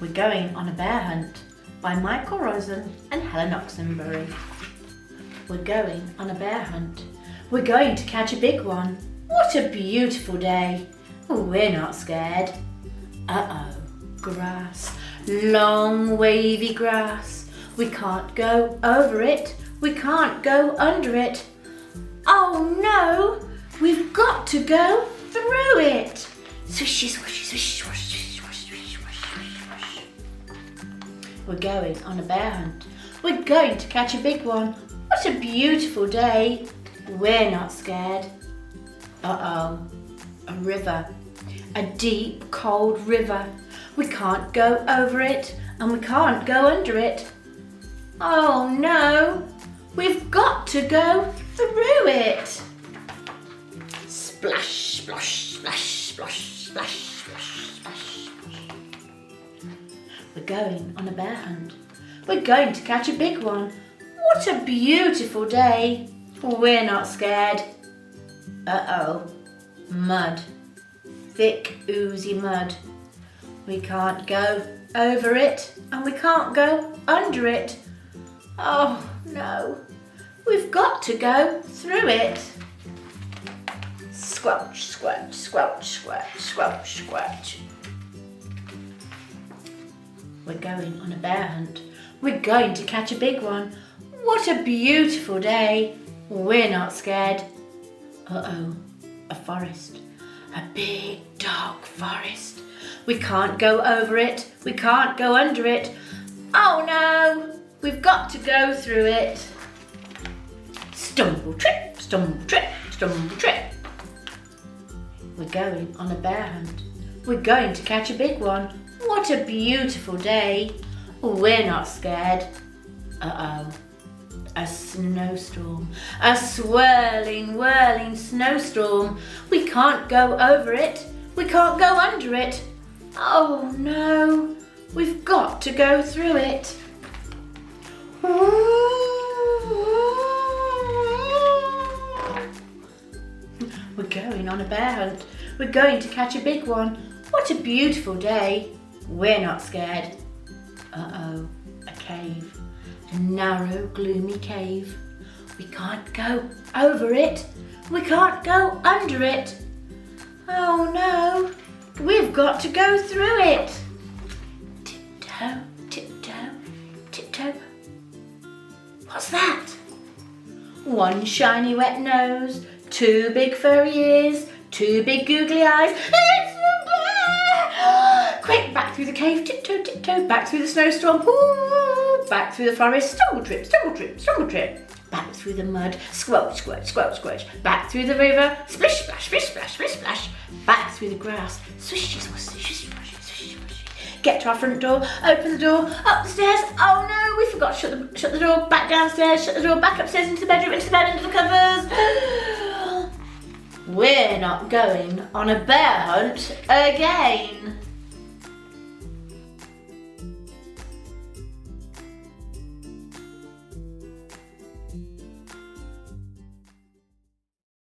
We're Going on a Bear Hunt by Michael Rosen and Helen Oxenbury. We're going on a bear hunt. We're going to catch a big one. What a beautiful day. We're not scared. Uh-oh, grass, long wavy grass. We can't go over it. We can't go under it. Oh no, we've got to go through it. Swishy, swishy, swish, swish, swish, swish, swish, swish, swish. We're going on a bear hunt. We're going to catch a big one. What a beautiful day. We're not scared. Uh-oh, a river. A deep, cold river. We can't go over it and we can't go under it. Oh no, we've got to go through it. Splash, splash, splash, splash, splash, splash, splash. We're going on a bear hunt. We're going to catch a big one. What a beautiful day. We're not scared. Uh-oh, mud. Thick, oozy mud. We can't go over it and we can't go under it. Oh no, we've got to go through it. Squelch, squelch, squelch, squelch, squelch, squelch. We're going on a bear hunt. We're going to catch a big one. What a beautiful day. We're not scared. Uh-oh, a forest. A big dark forest. We can't go over it. We can't go under it. Oh no, we've got to go through it. Stumble, trip, stumble, trip, stumble, trip. We're going on a bear hunt. We're going to catch a big one. What a beautiful day. We're not scared. Uh-oh, a snowstorm. A swirling, whirling snowstorm. We can't go over it. We can't go under it. Oh no, we've got to go through it. We're going on a bear hunt. We're going to catch a big one. What a beautiful day. We're not scared. Uh-oh, a cave. A narrow, gloomy cave. We can't go over it. We can't go under it. Oh no, we've got to go through it. Tiptoe, tiptoe, tiptoe. What's that? One shiny wet nose, two big furry ears, two big googly eyes. It's a bear! Quick, back through the cave, tiptoe, tiptoe, back through the snowstorm. Ooh, back through the forest, stumble trip, stumble trip, stumble trip. Back through the mud, squelch, squelch, squelch, squelch. Back through the river, splish, splash, splish, splash, splish, splash. Back through the grass, swishy, swishy, swishy, swishy, swishy, swishy. Get to our front door, open the door, up the stairs. Oh no, we forgot to shut the door. Back downstairs, shut the door, back upstairs into the bedroom, into the bed, into the covers. We're not going on a bear hunt again.